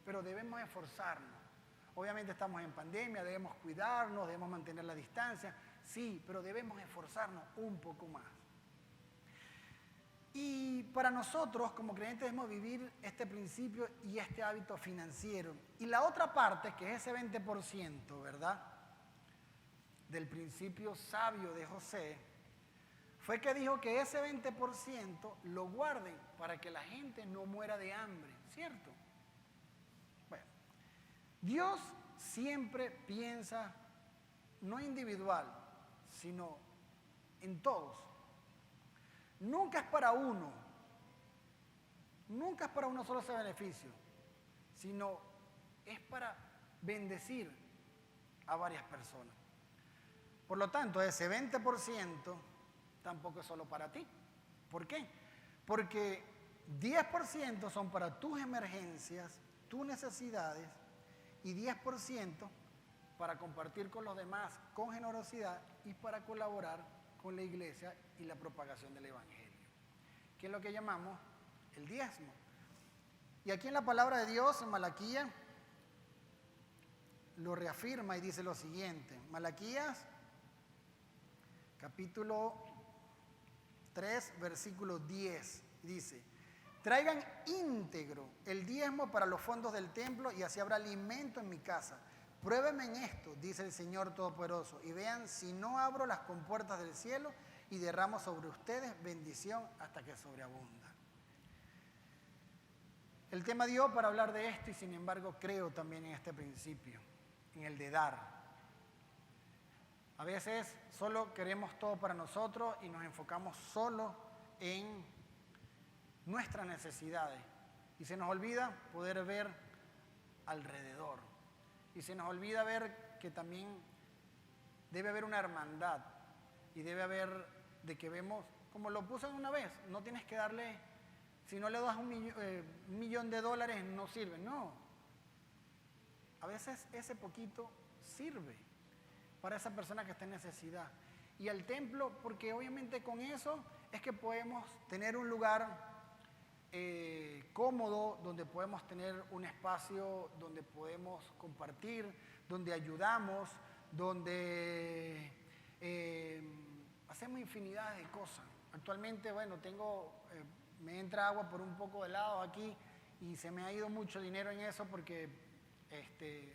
pero debemos esforzarnos. Obviamente estamos en pandemia, debemos cuidarnos, debemos mantener la distancia, sí, pero debemos esforzarnos un poco más. Y para nosotros, como creyentes, debemos vivir este principio y este hábito financiero. Y la otra parte, que es ese 20%, ¿verdad? Del principio sabio de José, fue que dijo que ese 20% lo guarden para que la gente no muera de hambre, ¿cierto? Bueno, Dios siempre piensa, no individual, sino en todos. Nunca es para uno solo ese beneficio, sino es para bendecir a varias personas. Por lo tanto, ese 20% tampoco es solo para ti. ¿Por qué? Porque 10% son para tus emergencias, tus necesidades, y 10% para compartir con los demás con generosidad y para colaborar con la iglesia y la propagación del evangelio, que es lo que llamamos el diezmo. Y aquí en la palabra de Dios, en Malaquías, lo reafirma y dice lo siguiente. Malaquías, capítulo 3, versículo 10, dice: traigan íntegro el diezmo para los fondos del templo y así habrá alimento en mi casa. Pruébenme en esto, dice el Señor Todopoderoso, y vean si no abro las compuertas del cielo y derramo sobre ustedes bendición hasta que sobreabunda. El tema dio para hablar de esto y sin embargo creo también en este principio, en el de dar. A veces solo queremos todo para nosotros y nos enfocamos solo en nuestras necesidades y se nos olvida poder ver alrededor y se nos olvida ver que también debe haber una hermandad y debe haber de que vemos, como lo puse una vez, no tienes que darle, si no le das un millón de dólares no sirve, no. A veces ese poquito sirve para esa persona que está en necesidad. Y al templo, porque obviamente con eso es que podemos tener un lugar cómodo, donde podemos tener un espacio donde podemos compartir, donde ayudamos, donde hacemos infinidad de cosas. Actualmente, bueno, me entra agua por un poco de lado aquí y se me ha ido mucho dinero en eso porque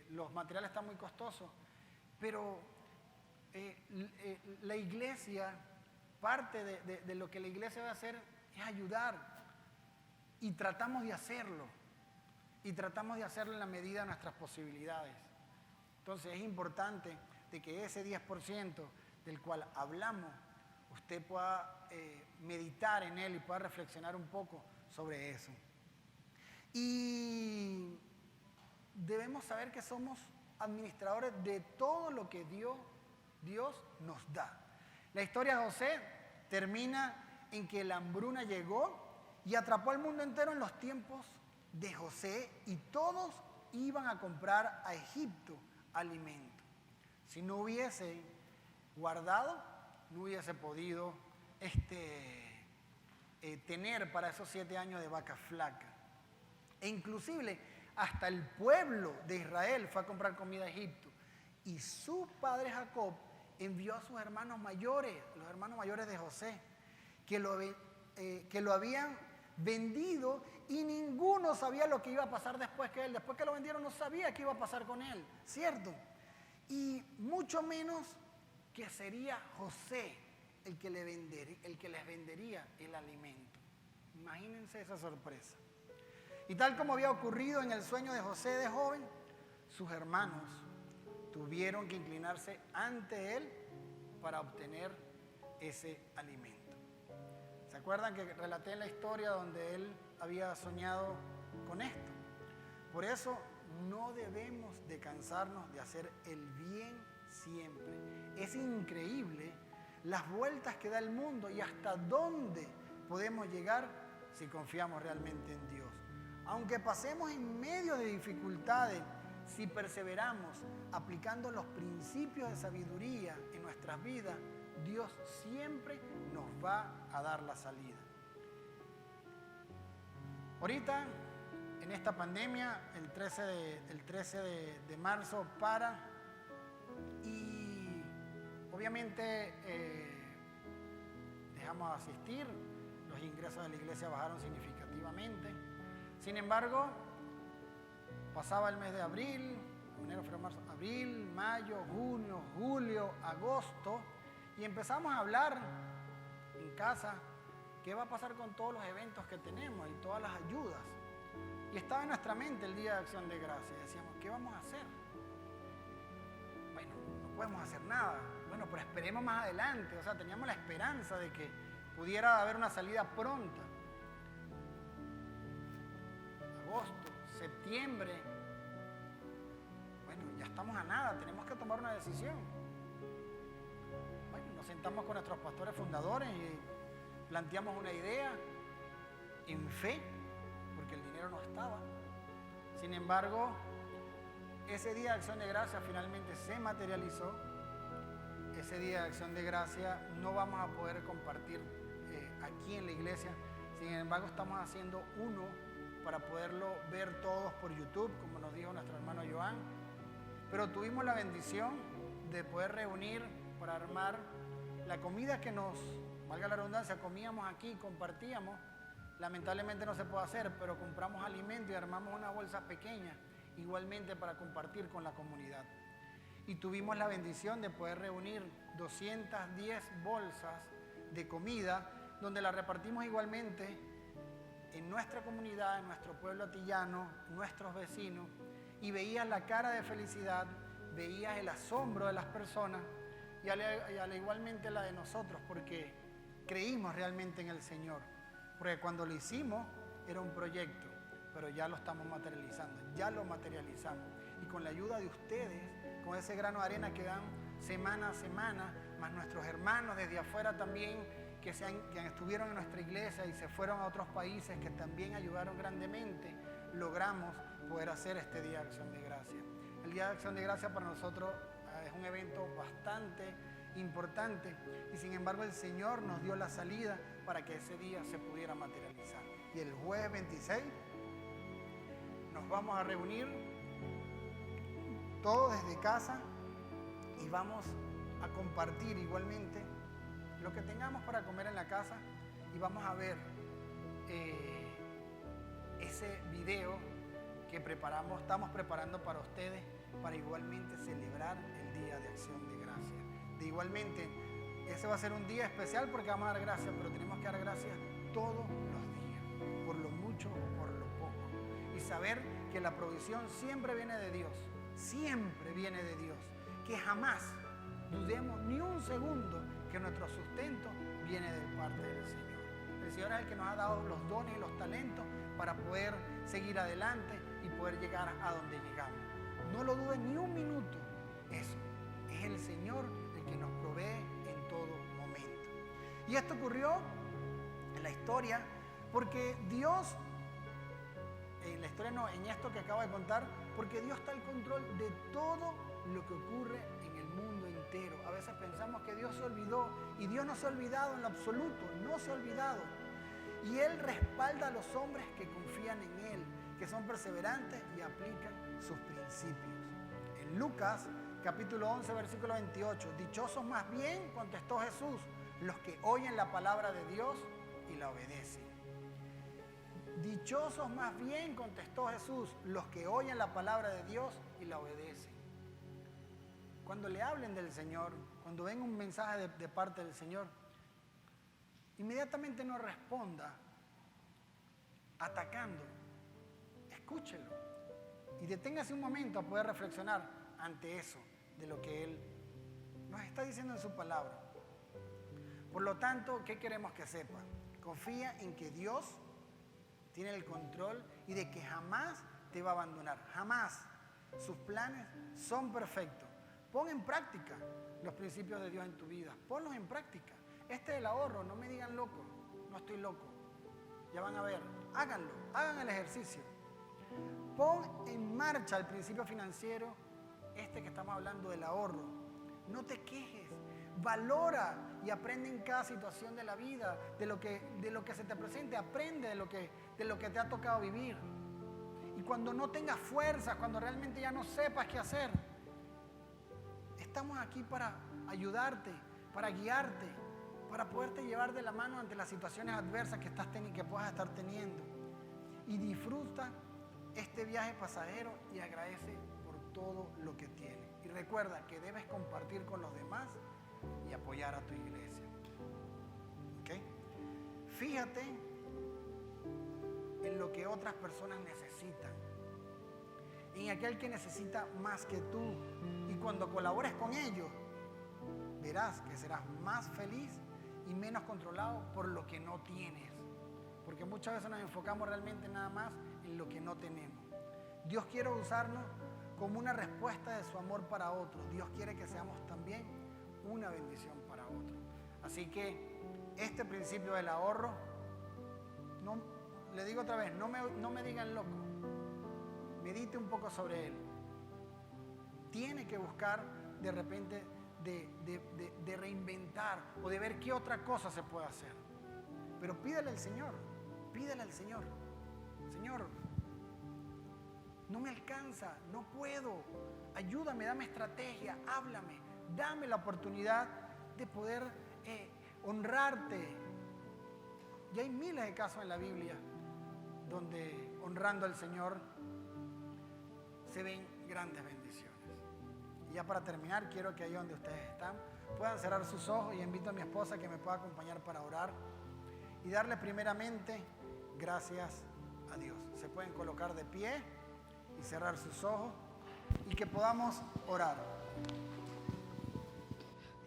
los materiales están muy costosos, pero la iglesia, parte de lo que la iglesia va a hacer es ayudar y tratamos de hacerlo en la medida de nuestras posibilidades. Entonces es importante de que ese 10% del cual hablamos usted pueda meditar en él y pueda reflexionar un poco sobre eso. Y debemos saber que somos administradores de todo lo que Dios nos da. La historia de José termina en que la hambruna llegó y atrapó al mundo entero en los tiempos de José y todos iban a comprar a Egipto alimento. Si no hubiese guardado, no hubiese podido tener para esos 7 años de vaca flaca. E inclusive hasta el pueblo de Israel fue a comprar comida a Egipto. Y su padre Jacob envió a sus hermanos mayores, los hermanos mayores de José, que lo habían vendido y ninguno sabía lo que iba a pasar después que él. Después que lo vendieron no sabía qué iba a pasar con él, ¿cierto? Y mucho menos que sería José el que les vendería el alimento. Imagínense esa sorpresa. Y tal como había ocurrido en el sueño de José de joven, sus hermanos tuvieron que inclinarse ante él para obtener ese alimento. ¿Se acuerdan que relaté la historia donde él había soñado con esto? Por eso no debemos de cansarnos de hacer el bien siempre. Es increíble las vueltas que da el mundo y hasta dónde podemos llegar si confiamos realmente en Dios. Aunque pasemos en medio de dificultades, si perseveramos aplicando los principios de sabiduría en nuestras vidas, Dios siempre nos va a dar la salida. Ahorita, en esta pandemia, el 13 de marzo para y obviamente dejamos de asistir, los ingresos de la iglesia bajaron significativamente. Sin embargo, pasaba el mes de abril, enero, febrero, marzo, abril, mayo, junio, julio, agosto, y empezamos a hablar en casa qué va a pasar con todos los eventos que tenemos y todas las ayudas. Y estaba en nuestra mente el Día de Acción de Gracias. Decíamos, ¿qué vamos a hacer? Bueno, no podemos hacer nada. Bueno, pero esperemos más adelante. O sea, teníamos la esperanza de que pudiera haber una salida pronta. Agosto, septiembre. Bueno, ya estamos a nada. Tenemos que tomar una decisión. Bueno, nos sentamos con nuestros pastores fundadores y planteamos una idea en fe, porque el dinero no estaba. Sin embargo, ese Día de Acción de Gracias finalmente se materializó. Ese Día de Acción de Gracias no vamos a poder compartir aquí en la iglesia. Sin embargo, estamos haciendo uno para poderlo ver todos por YouTube, como nos dijo nuestro hermano Joan. Pero tuvimos la bendición de poder reunir para armar la comida que nos, valga la redundancia, comíamos aquí, compartíamos. Lamentablemente no se puede hacer, pero compramos alimentos y armamos una bolsa pequeña igualmente para compartir con la comunidad. Y tuvimos la bendición de poder reunir 210 bolsas de comida, donde la repartimos igualmente en nuestra comunidad, en nuestro pueblo atillano, nuestros vecinos, y veías la cara de felicidad, veías el asombro de las personas y igualmente la de nosotros, porque creímos realmente en el Señor. Porque cuando lo hicimos era un proyecto, pero ya lo estamos materializando, ya lo materializamos. Y con la ayuda de ustedes, con ese grano de arena que dan semana a semana, más nuestros hermanos desde afuera también, que estuvieron en nuestra iglesia y se fueron a otros países que también ayudaron grandemente, logramos poder hacer este Día de Acción de Gracias. El Día de Acción de Gracias para nosotros es un evento bastante importante y sin embargo el Señor nos dio la salida para que ese día se pudiera materializar. Y el jueves 26 nos vamos a reunir todos desde casa y vamos a compartir igualmente lo que tengamos para comer en la casa y vamos a ver ese video que estamos preparando para ustedes para igualmente celebrar el Día de Acción de Gracias. Igualmente, ese va a ser un día especial porque vamos a dar gracias, pero tenemos que dar gracias todos los días, por lo mucho o por lo poco. Y saber que la provisión siempre viene de Dios, siempre viene de Dios. Que jamás dudemos ni un segundo que nuestro sustento viene de parte del Señor. El Señor es el que nos ha dado los dones y los talentos para poder seguir adelante y poder llegar a donde llegamos. No lo duden ni un minuto. Eso es el Señor el que nos provee en todo momento. Y esto ocurrió en la historia porque Dios, en la historia no, en esto que acabo de contar, porque Dios está al control de todo lo que ocurre en el mundo entero. A veces pensamos que Dios se olvidó y Dios no se ha olvidado en lo absoluto, no se ha olvidado. Y Él respalda a los hombres que confían en Él, que son perseverantes y aplican sus principios. En Lucas capítulo 11, versículo 28, dichosos más bien, contestó Jesús, los que oyen la palabra de Dios y la obedecen. Dichosos más bien, contestó Jesús, los que oyen la palabra de Dios y la obedecen. Cuando le hablen del Señor, cuando venga un mensaje de parte del Señor, inmediatamente no responda atacando. Escúchelo y deténgase un momento a poder reflexionar ante eso de lo que Él nos está diciendo en su palabra. Por lo tanto, ¿qué queremos que sepa? Confía en que Dios tiene el control y de que jamás te va a abandonar, jamás. Sus planes son perfectos. Pon en práctica los principios de Dios en tu vida, ponlos en práctica. Este es el ahorro, no me digan loco, no estoy loco. Ya van a ver, háganlo, hagan el ejercicio. Pon en marcha el principio financiero, este que estamos hablando del ahorro. No te quejes, valora y aprende en cada situación de la vida, de lo que se te presente, aprende de lo que te ha tocado vivir. Y cuando no tengas fuerzas, cuando realmente ya no sepas qué hacer, estamos aquí para ayudarte, para guiarte, para poderte llevar de la mano ante las situaciones adversas que puedas estar teniendo. Y disfruta este viaje pasajero y agradece por todo lo que tienes. Y recuerda que debes compartir con los demás y apoyar a tu iglesia. ¿Ok? Fíjate en lo que otras personas necesitan, en aquel que necesita más que tú. Y cuando colabores con ellos, verás que serás más feliz y menos controlado por lo que no tienes. Porque muchas veces nos enfocamos realmente nada más en lo que no tenemos. Dios quiere usarnos como una respuesta de su amor para otros. Dios quiere que seamos también una bendición para otros. Así que este principio del ahorro, le digo otra vez, no me digan loco. Medite un poco sobre él. Tiene que buscar de repente de reinventar o de ver qué otra cosa se puede hacer. Pero pídele al Señor, Señor, no me alcanza, no puedo, ayúdame, dame estrategia, háblame, dame la oportunidad de poder honrarte. Y hay miles de casos en la Biblia donde honrando al Señor se ven grandes bendiciones. Y ya para terminar, quiero que ahí donde ustedes están puedan cerrar sus ojos, y invito a mi esposa que me pueda acompañar para orar y darle primeramente gracias a Dios. Se pueden colocar de pie y cerrar sus ojos y que podamos orar.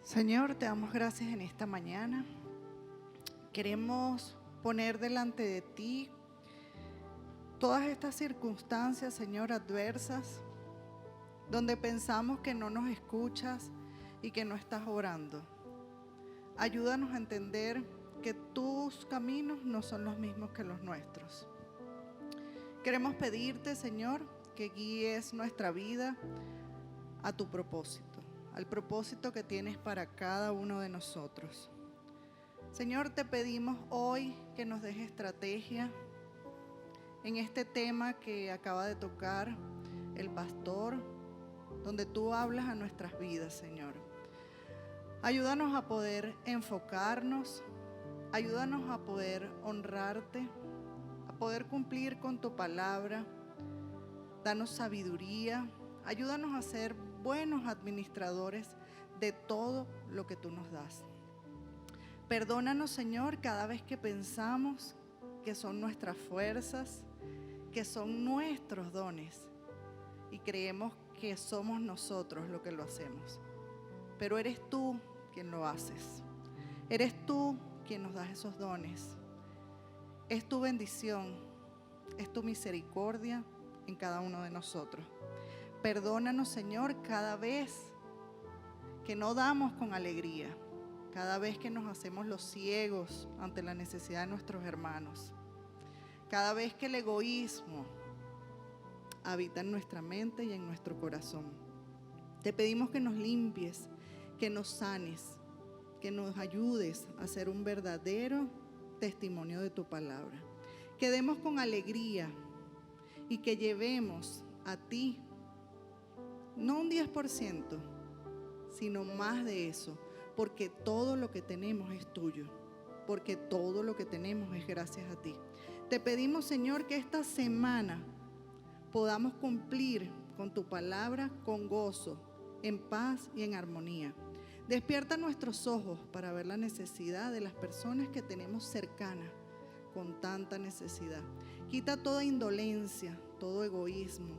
Señor, te damos gracias en esta mañana. Queremos poner delante de ti todas estas circunstancias, Señor, adversas, donde pensamos que no nos escuchas y que no estás orando. Ayúdanos a entender que tus caminos no son los mismos que los nuestros. Queremos pedirte, Señor, que guíes nuestra vida a tu propósito, al propósito que tienes para cada uno de nosotros. Señor, te pedimos hoy que nos des estrategia en este tema que acaba de tocar el pastor, donde tú hablas a nuestras vidas, Señor. Ayúdanos a poder enfocarnos, ayúdanos a poder honrarte, a poder cumplir con tu palabra. Danos sabiduría, ayúdanos a ser buenos administradores de todo lo que tú nos das. Perdónanos, Señor, cada vez que pensamos que son nuestras fuerzas, que son nuestros dones, y creemos que somos nosotros los que lo hacemos. Pero eres tú quien lo haces. Eres tú quien nos das esos dones. Es tu bendición, es tu misericordia en cada uno de nosotros. Perdónanos, Señor, cada vez que no damos con alegría, cada vez que nos hacemos los ciegos ante la necesidad de nuestros hermanos, cada vez que el egoísmo habita en nuestra mente y en nuestro corazón. Te pedimos que nos limpies, que nos sanes, que nos ayudes a ser un verdadero testimonio de tu palabra. Que demos con alegría y que llevemos a ti, no un 10%, sino más de eso, porque todo lo que tenemos es tuyo, porque todo lo que tenemos es gracias a ti. Te pedimos, Señor, que esta semana podamos cumplir con tu palabra con gozo, en paz y en armonía. Despierta nuestros ojos para ver la necesidad de las personas que tenemos cercanas con tanta necesidad. Quita toda indolencia, todo egoísmo,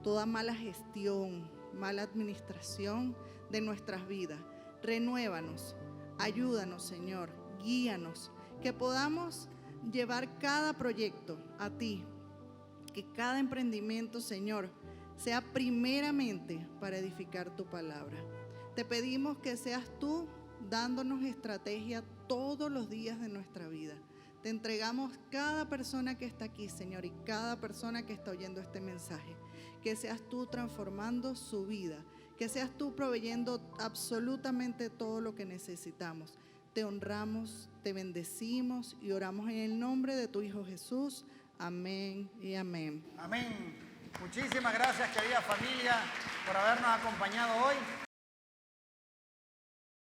toda mala gestión, mala administración de nuestras vidas. Renuévanos, ayúdanos, Señor, guíanos, que podamos llevar cada proyecto a ti, que cada emprendimiento, Señor, sea primeramente para edificar tu palabra. Te pedimos que seas tú dándonos estrategia todos los días de nuestra vida. Te entregamos cada persona que está aquí, Señor, y cada persona que está oyendo este mensaje. Que seas tú transformando su vida, que seas tú proveyendo absolutamente todo lo que necesitamos. Te honramos, te bendecimos y oramos en el nombre de tu Hijo Jesús. Amén y amén. Amén. Muchísimas gracias, querida familia, por habernos acompañado hoy.